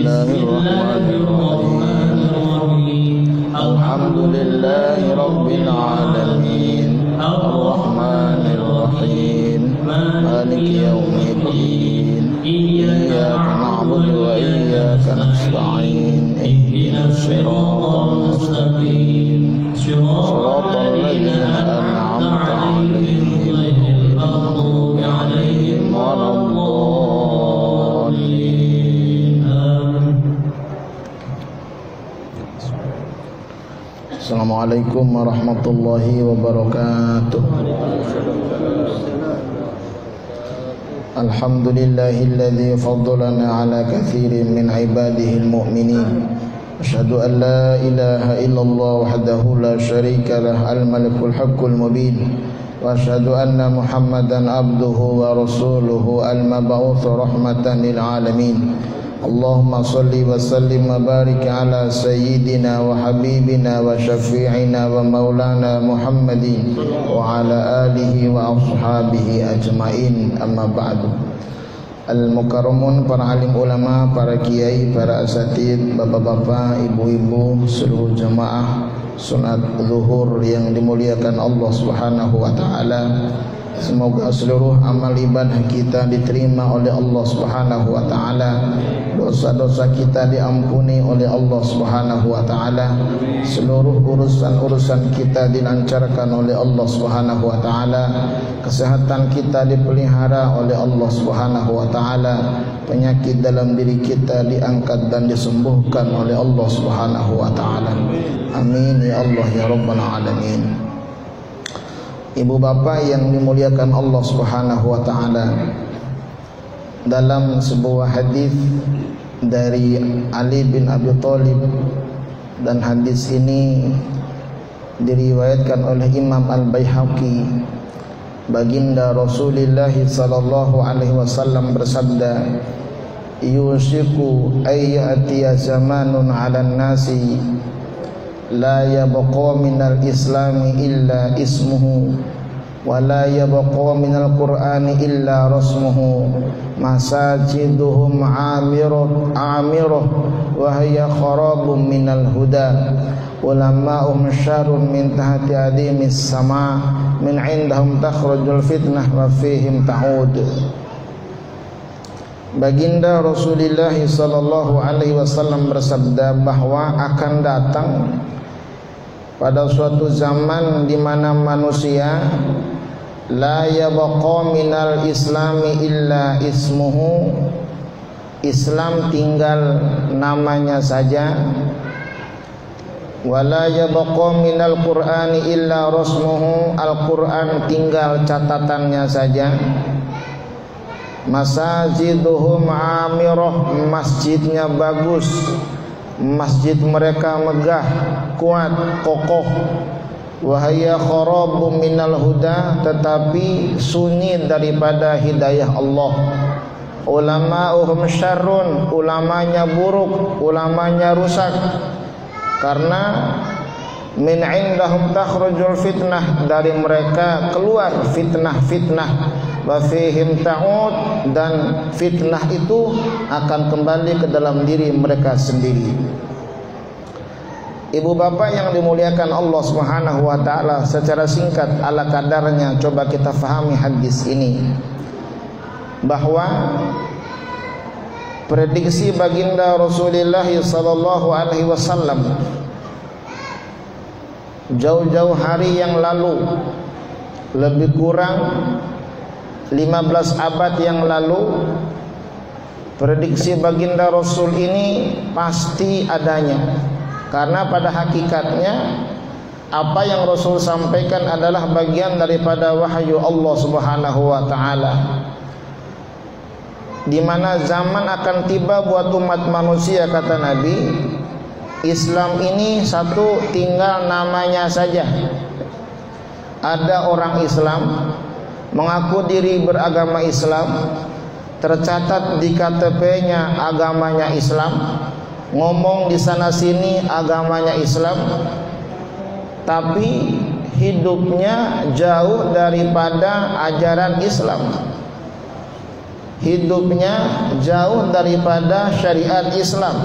Bismillahirrahmanirrahim. Alhamdulillahi rabbil alamin. Ar-Rahmanir-Rahim. Maliki yaumiddin. Iyyaka na'budu wa iyyaka nasta'in. Ihdinas siratal mustaqim. Siratal ladzina an'amta 'alaihim ghairil maghdubi 'alaihim waladdallin. Assalamualaikum warahmatullahi wabarakatuh. Alhamdulillahilladzi faddalana ala katsirin min ibadihil mu'minin. Asyhadu an la ilaha illallah wahdahu la syarika lah al-malikul haqqul mubin. Wa asyhadu anna Muhammadan abduhu wa rasuluhu al-mab'uts rahmatan lil alamin. Allahumma salli wa sallim wa barik ala sayyidina wa habibina wa syafi'ina wa maulana Muhammadin wa ala alihi wa ashabihi ajmain, amma ba'du. Al-mukarramun, para alim ulama, para kiai, para asatid, bapak-bapak, ibu-ibu, seluruh jamaah sunat zuhur yang dimuliakan Allah Subhanahu wa taala. Semoga seluruh amal ibadah kita diterima oleh Allah Subhanahu wa taala. Dosa-dosa kita diampuni oleh Allah Subhanahu wa taala. Seluruh urusan-urusan kita dilancarkan oleh Allah Subhanahu wa taala. Kesehatan kita dipelihara oleh Allah Subhanahu wa taala. Penyakit dalam diri kita diangkat dan disembuhkan oleh Allah Subhanahu wa taala. Amin ya Allah ya rabbal alamin. Ibu bapak yang dimuliakan Allah Subhanahu wa taala, dalam sebuah hadis dari Ali bin Abi Thalib, dan hadis ini diriwayatkan oleh Imam Al-Baihaqi, baginda Rasulullah sallallahu alaihi wasallam bersabda, "Yusiku ayyatiya zamanun 'alan nasi la yabqa minal islami illa ismuhu wa la yabqa minal qur'ani illa rasmuhu masajiduhum amirah wa hiya kharabun minal huda ulama'um syarrun min tahti adimis sama min indahum takhrujul fitnah wa fihim ta'ud." Baginda Rasulullah sallallahu alaihi wasallam bersabda bahwa akan datang pada suatu zaman di mana manusia la yabqa minal islami illa ismuhu, Islam tinggal namanya saja, wala yabqa minal qur'ani illa rasmuhu, Al-Qur'an tinggal catatannya saja, masajiduhum amirah, masjidnya bagus, masjid mereka megah, kuat, kokoh, wahaya kharabun minal huda, tetapi sunyi daripada hidayah Allah. Ulama'uhum syarrun, ulamanya buruk, ulamanya rusak, karena min indahum takhrujul fitnah, dari mereka keluar fitnah-fitnah, wa fihim ta'ud, dan fitnah itu akan kembali ke dalam diri mereka sendiri. Ibu bapak yang dimuliakan Allah Subhanahu wa taala, secara singkat ala kadarnya coba kita fahami hadis ini, bahwa prediksi baginda Rasulullah sallallahu alaihi wasallam jauh-jauh hari yang lalu, lebih kurang 15 abad yang lalu, prediksi baginda Rasul ini pasti adanya, karena pada hakikatnya apa yang Rasul sampaikan adalah bagian daripada wahyu Allah Subhanahu wa taala, di mana zaman akan tiba buat umat manusia, kata Nabi, Islam ini satu tinggal namanya saja. Ada orang Islam mengaku diri beragama Islam, tercatat di KTP-nya agamanya Islam, ngomong di sana sini agamanya Islam, tapi hidupnya jauh daripada ajaran Islam. hidupnya jauh daripada syariat Islam.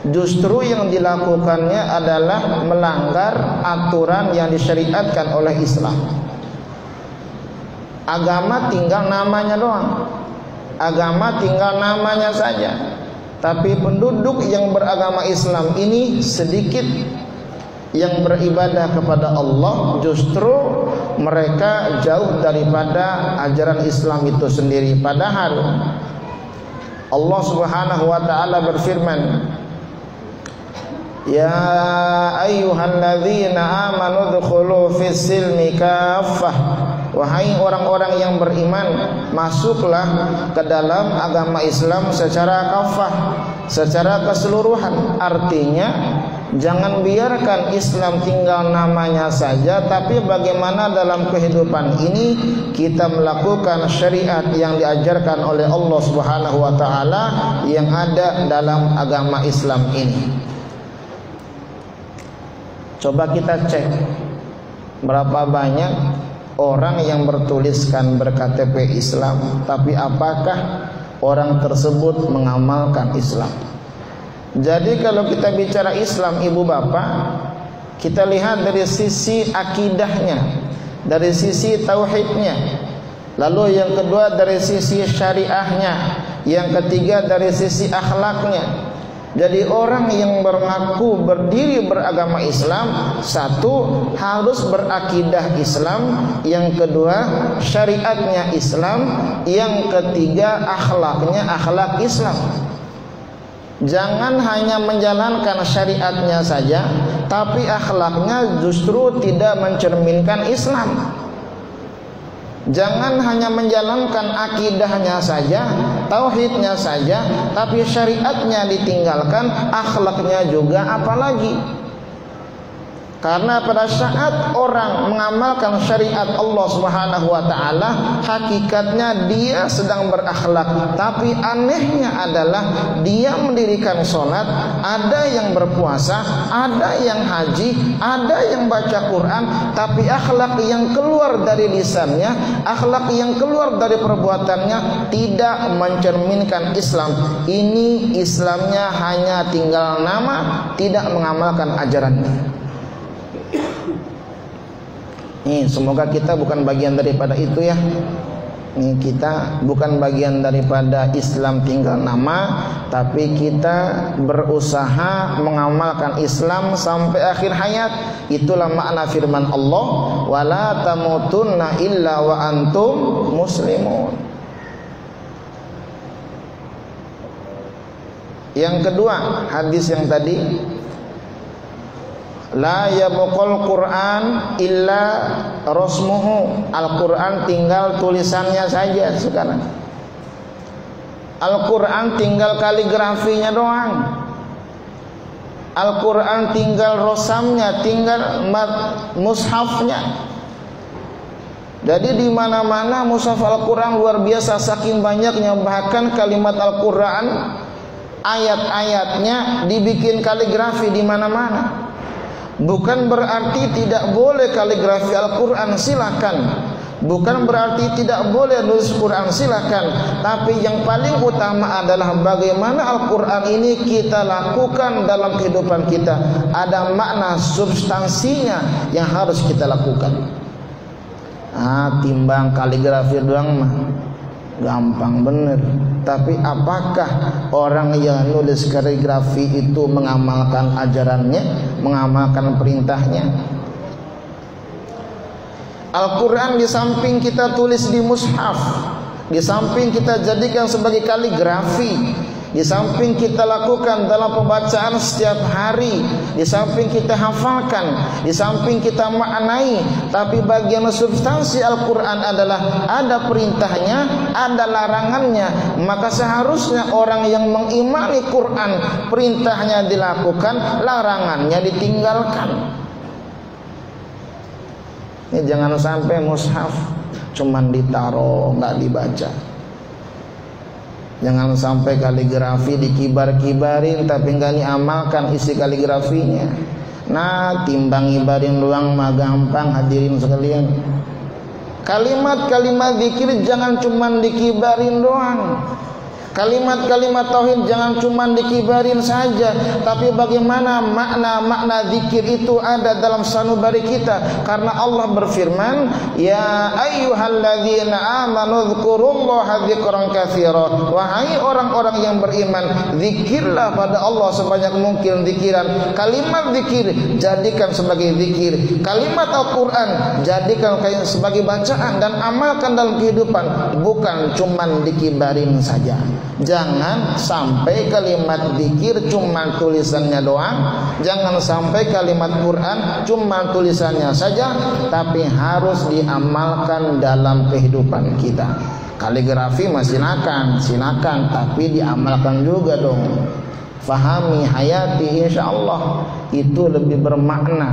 Justru yang dilakukannya adalah melanggar aturan yang disyariatkan oleh Islam. Agama tinggal namanya doang. Agama tinggal namanya saja. Tapi penduduk yang beragama Islam ini sedikit yang beribadah kepada Allah, justru mereka jauh daripada ajaran Islam itu sendiri. Padahal Allah Subhanahu wa taala berfirman, ya ayyuhalladzina amanu dkhulu fis silmi kaffah. Wahai orang-orang yang beriman, masuklah ke dalam agama Islam secara kafah, secara keseluruhan. Artinya jangan biarkan Islam tinggal namanya saja, tapi bagaimana dalam kehidupan ini kita melakukan syariat yang diajarkan oleh Allah Subhanahu wa taala yang ada dalam agama Islam ini. Coba kita cek berapa banyak orang yang bertuliskan berKTP Islam, tapi apakah orang tersebut mengamalkan Islam? Jadi kalau kita bicara Islam, ibu bapak, kita lihat dari sisi akidahnya, dari sisi tauhidnya, lalu yang kedua dari sisi syariahnya, yang ketiga dari sisi akhlaknya. Jadi orang yang mengaku berdiri beragama Islam, satu harus berakidah Islam, yang kedua syariatnya Islam, yang ketiga akhlaknya akhlak Islam. Jangan hanya menjalankan syariatnya saja, tapi akhlaknya justru tidak mencerminkan Islam. Jangan hanya menjalankan akidahnya saja, tauhidnya saja, tapi syariatnya ditinggalkan, akhlaknya juga apalagi. Karena pada saat orang mengamalkan syariat Allah Subhanahu wa taala, hakikatnya dia sedang berakhlak. Tapi anehnya adalah dia mendirikan sholat, ada yang berpuasa, ada yang haji, ada yang baca Quran, tapi akhlak yang keluar dari lisannya, akhlak yang keluar dari perbuatannya tidak mencerminkan Islam. Ini Islamnya hanya tinggal nama, tidak mengamalkan ajarannya. Nih, semoga kita bukan bagian daripada itu ya. Nih, kita bukan bagian daripada Islam tinggal nama, tapi kita berusaha mengamalkan Islam sampai akhir hayat. Itulah makna firman Allah, wala tamutunna illa wa antum muslimun. Yang kedua, hadis yang tadi, la yabqal Quran illa rasmuhu. Al-Quran tinggal tulisannya saja sekarang. Al-Quran tinggal kaligrafinya doang. Al-Quran tinggal rosamnya, tinggal mushafnya. Jadi di mana-mana mushaf Al-Quran luar biasa, saking banyaknya, bahkan kalimat Al-Quran ayat-ayatnya dibikin kaligrafi di mana-mana. Bukan berarti tidak boleh kaligrafi Al-Quran, silakan. Bukan berarti tidak boleh nulis Quran, silakan. Tapi yang paling utama adalah bagaimana Al-Quran ini kita lakukan dalam kehidupan kita. Ada makna substansinya yang harus kita lakukan. Timbang kaligrafi doang mah gampang bener. Tapi apakah orang yang nulis kaligrafi itu mengamalkan ajarannya, mengamalkan perintahnya? Al-Quran di samping kita tulis di mushaf, di samping kita jadikan sebagai kaligrafi, di samping kita lakukan dalam pembacaan setiap hari, di samping kita hafalkan, di samping kita maknai, tapi bagian substansi Al-Quran adalah ada perintahnya, ada larangannya. Maka seharusnya orang yang mengimani Quran, perintahnya dilakukan, larangannya ditinggalkan. Ini jangan sampai mushaf cuman ditaruh, nggak dibaca. Jangan sampai kaligrafi dikibar-kibarin tapi nggak diamalkan isi kaligrafinya. Nah, timbang ngibarin doang mah gampang, hadirin sekalian. Kalimat-kalimat zikir jangan cuma dikibarin doang. Kalimat-kalimat tauhid jangan cuma dikibarin saja, tapi bagaimana makna-makna zikir itu ada dalam sanubari kita. Karena Allah berfirman, ya ayyuhalladzina amanu dzkurullaha dzikran katsira. Wahai orang-orang yang beriman, zikirlah pada Allah sebanyak mungkin zikiran. Kalimat zikir jadikan sebagai zikir. Kalimat Al-Qur'an jadikan sebagai bacaan dan amalkan dalam kehidupan, bukan cuma dikibarin saja. Jangan sampai kalimat zikir cuma tulisannya doang, jangan sampai kalimat Quran cuma tulisannya saja, tapi harus diamalkan dalam kehidupan kita. Kaligrafi silakan, tapi diamalkan juga dong. Fahami hayati, insyaallah itu lebih bermakna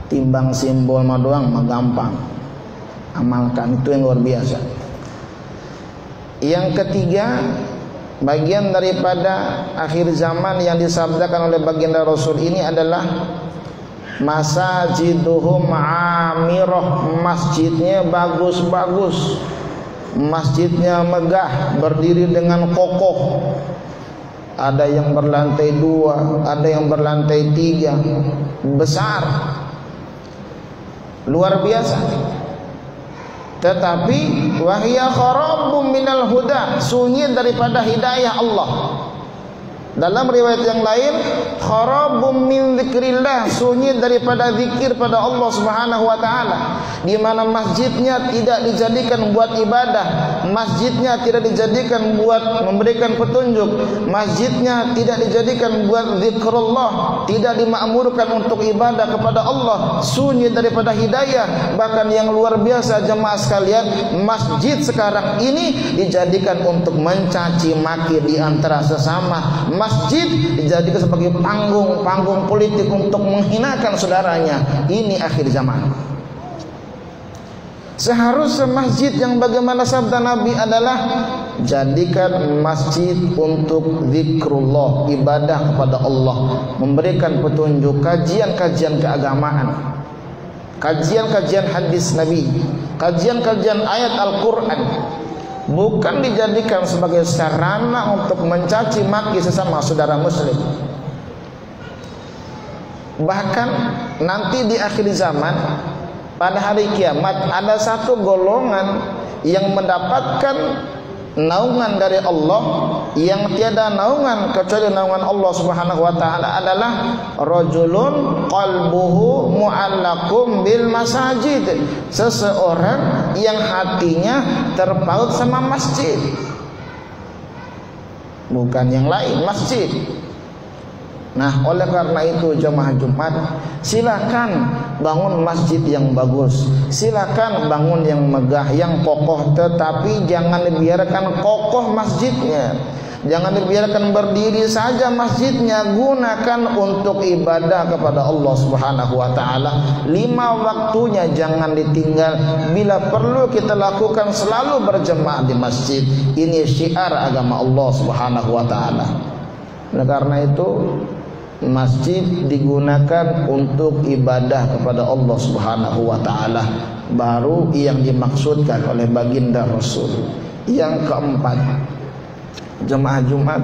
timbang simbol mah doang mah gampang. Amalkan, itu yang luar biasa. Yang ketiga, bagian daripada akhir zaman yang disabdakan oleh baginda Rasul ini adalah masajiduhum amirah, masjidnya bagus-bagus, masjidnya megah, berdiri dengan kokoh. Ada yang berlantai 2, ada yang berlantai 3, besar, luar biasa. Tetapi wahya kharabum minal huda, sunyi daripada hidayah Allah. Dalam riwayat yang lain, kharabum min dzikrillah, sunyi daripada zikir pada Allah Subhanahu wa taala. Di mana masjidnya tidak dijadikan buat ibadah, masjidnya tidak dijadikan buat memberikan petunjuk, masjidnya tidak dijadikan buat zikrullah, tidak dimakmurkan untuk ibadah kepada Allah, sunyi daripada hidayah. Bahkan yang luar biasa jemaah sekalian, masjid sekarang ini dijadikan untuk mencaci maki di antara sesama. Masjid dijadikan sebagai panggung politik untuk menghinakan saudaranya. Ini akhir zaman. Seharusnya masjid yang bagaimana sabda Nabi adalah jadikan masjid untuk zikrullah, ibadah kepada Allah, memberikan petunjuk, kajian-kajian keagamaan, kajian-kajian hadis Nabi, kajian-kajian ayat Al-Quran. Bukan dijadikan sebagai sarana untuk mencaci maki sesama saudara muslim. Bahkan nanti di akhir zaman, pada hari kiamat, ada satu golongan yang mendapatkan naungan dari Allah, yang tiada naungan kecuali naungan Allah Subhanahu wa taala, adalah rajulun qalbuhu mu'allaqum bil masajid, seseorang yang hatinya terpaut sama masjid, bukan yang lain, masjid. Nah, oleh karena itu jemaah Jumat, silakan bangun masjid yang bagus, silakan bangun yang megah, yang kokoh, tetapi jangan dibiarkan kokoh masjidnya, jangan dibiarkan berdiri saja masjidnya. Gunakan untuk ibadah kepada Allah Subhanahu wa taala. 5 waktunya jangan ditinggal. Bila perlu kita lakukan selalu berjemaah di masjid. Ini syiar agama Allah Subhanahu wa taala. Oleh karena itu, masjid digunakan untuk ibadah kepada Allah Subhanahu wa taala, baru yang dimaksudkan oleh baginda Rasul. Yang keempat, jemaah Jumat,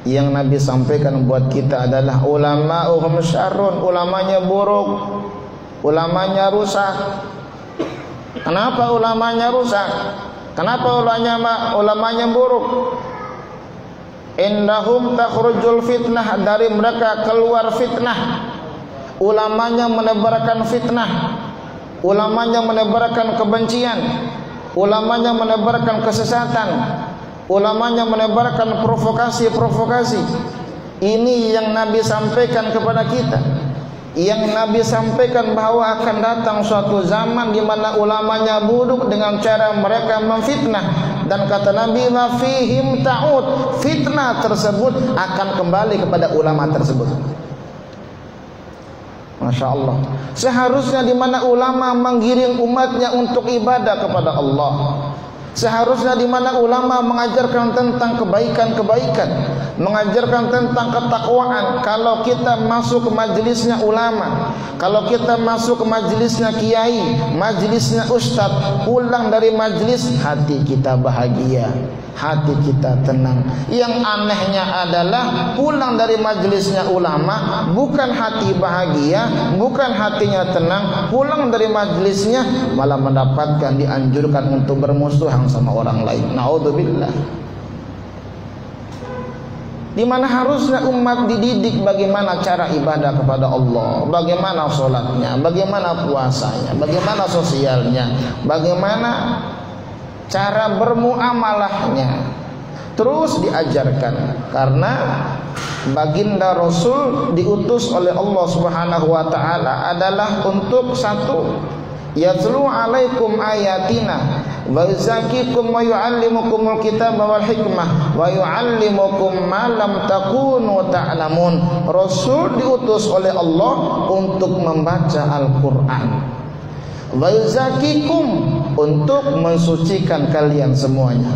yang Nabi sampaikan buat kita adalah ulama'uhum syarrun, ulamanya buruk, ulamanya rusak. Kenapa ulamanya rusak? Kenapa ulamanya buruk? Indahum takhrujul fitnah, dari mereka keluar fitnah. Ulamanya menebarkan fitnah, ulamanya menebarkan kebencian, ulamanya menebarkan kesesatan, ulamanya menebarkan provokasi-provokasi. Ini yang Nabi sampaikan kepada kita. Yang Nabi sampaikan bahwa akan datang suatu zaman di mana ulamanya buruk dengan cara mereka memfitnah. Dan kata Nabi, ma fihim ta'ud, fitnah tersebut akan kembali kepada ulama tersebut. Masya Allah. Seharusnya di mana ulama menggiring umatnya untuk ibadah kepada Allah, Seharusnya di mana ulama mengajarkan tentang kebaikan-kebaikan, mengajarkan tentang ketakwaan. Kalau kita masuk ke majelisnya ulama, kalau kita masuk ke majelisnya kiai, majelisnya ustadz, pulang dari majelis hati kita bahagia, hati kita tenang. Yang anehnya adalah pulang dari majelisnya ulama bukan hati bahagia, bukan hatinya tenang, pulang dari majelisnya malah mendapatkan dianjurkan untuk bermusuhan sama orang lain. Naudzubillah. Di mana harusnya umat dididik bagaimana cara ibadah kepada Allah, bagaimana sholatnya, bagaimana puasanya, bagaimana sosialnya, bagaimana cara bermuamalahnya, terus diajarkan. Karena baginda Rasul diutus oleh Allah Subhanahu wa taala adalah untuk satu, yatlu alaikum ayatina wa yuzakkikum wa yuallimukumul kitaba wal hikmah wa yuallimukum ma lam takunu ta'lamun. Rasul diutus oleh Allah untuk membaca Al-Qur'an, wa yuzakkikum untuk mensucikan kalian semuanya,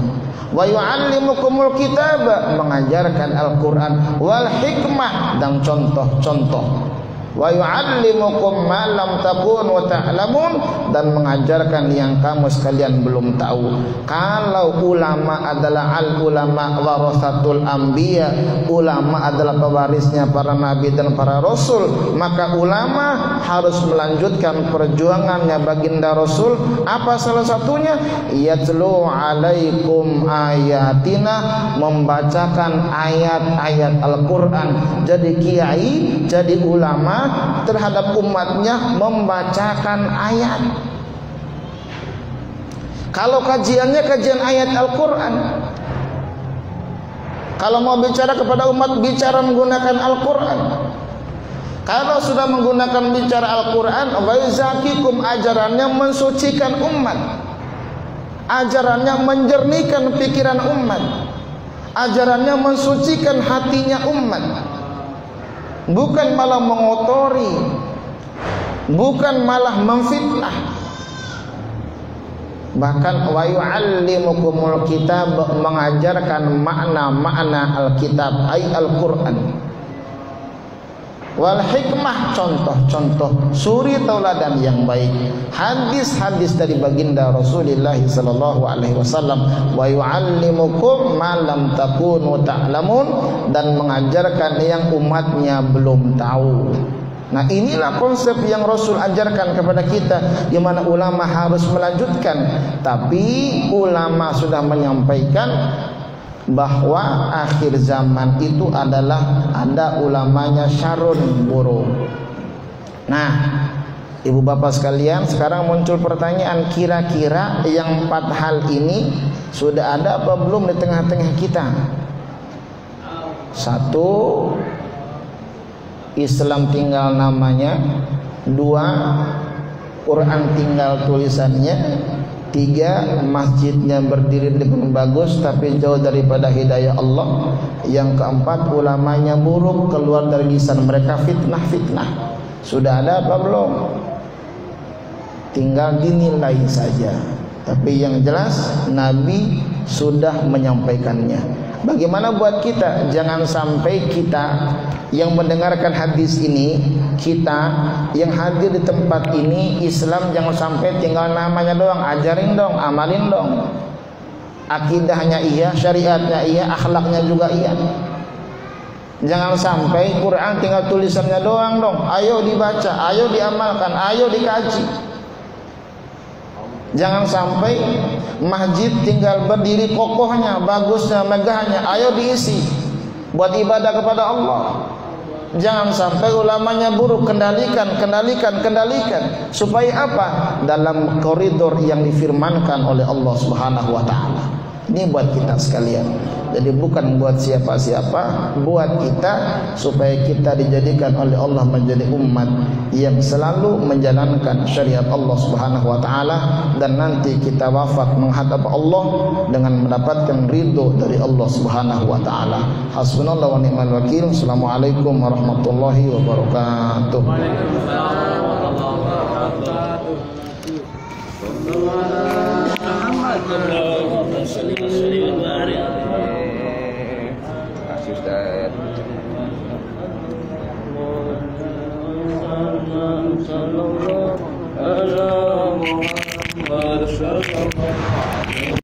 wa yuallimukumul kitaba mengajarkan Al-Qur'an, wal hikmah dan contoh-contoh, wa yuallimukum ma lam takunu ta'lamun dan mengajarkan yang kamu sekalian belum tahu. Kalau ulama adalah al ulama warasatul anbiya, ulama adalah pewarisnya para nabi dan para rasul, maka ulama harus melanjutkan perjuangannya baginda Rasul. Apa salah satunya? Yatlu alaikum ayatina, membacakan ayat-ayat Al-Qur'an. Jadi kiai, jadi ulama terhadap umatnya membacakan ayat. Kalau kajiannya kajian ayat Al-Qur'an, kalau mau bicara kepada umat bicara menggunakan Al-Qur'an. Kalau sudah menggunakan bicara Al-Qur'an, wa yuzakikum, ajarannya mensucikan umat, ajarannya menjernihkan pikiran umat, ajarannya mensucikan hatinya umat, bukan malah mengotori, bukan malah memfitnah. Bahkan wa yu'allimukumul kitab, mengajarkan makna-makna Alkitab, ay Al-Qur'an, wal hikmah, contoh-contoh, suri tauladan yang baik, hadis-hadis dari baginda Rasulullah sallallahu alaihi wasallam, wa yu'allimukum ma lam takunu ta'lamun, dan mengajarkan yang umatnya belum tahu. Nah, inilah konsep yang Rasul ajarkan kepada kita, di mana ulama harus melanjutkan. Tapi ulama sudah menyampaikan bahwa akhir zaman itu adalah ada ulamanya syarun buruk. Nah, ibu bapak sekalian, sekarang muncul pertanyaan, kira-kira yang 4 hal ini sudah ada apa belum di tengah-tengah kita? 1, Islam tinggal namanya. 2, Quran tinggal tulisannya. 3, masjidnya berdiri dengan bagus tapi jauh daripada hidayah Allah. Yang 4, ulamanya buruk, keluar dari lisan mereka fitnah-fitnah. Sudah ada apa belum? Tinggal dinilai saja. Tapi yang jelas Nabi sudah menyampaikannya. Bagaimana buat kita? Jangan sampai kita yang mendengarkan hadis ini, kita yang hadir di tempat ini, Islam jangan sampai tinggal namanya doang. Ajarin dong, amalin dong. Akidahnya iya, syariatnya iya, akhlaknya juga iya. Jangan sampai Quran tinggal tulisannya doang dong. Ayo dibaca, ayo diamalkan, ayo dikaji. Jangan sampai masjid tinggal berdiri kokohnya, bagusnya, megahnya, ayo diisi buat ibadah kepada Allah. Jangan sampai ulamanya buruk, kendalikan. Supaya apa? Dalam koridor yang difirmankan oleh Allah Subhanahu wa taala. Ini buat kita sekalian. Jadi bukan buat siapa-siapa, buat kita, supaya kita dijadikan oleh Allah menjadi umat yang selalu menjalankan syariat Allah Subhanahu wa taala, dan nanti kita wafat menghadap Allah dengan mendapatkan ridho dari Allah Subhanahu wa taala. Hasbunallahu wa ni'mal wakil. Assalamualaikum warahmatullahi wabarakatuh. Waalaikumsalam warahmatullahi wabarakatuh. Sallallahu alaihi wasallam.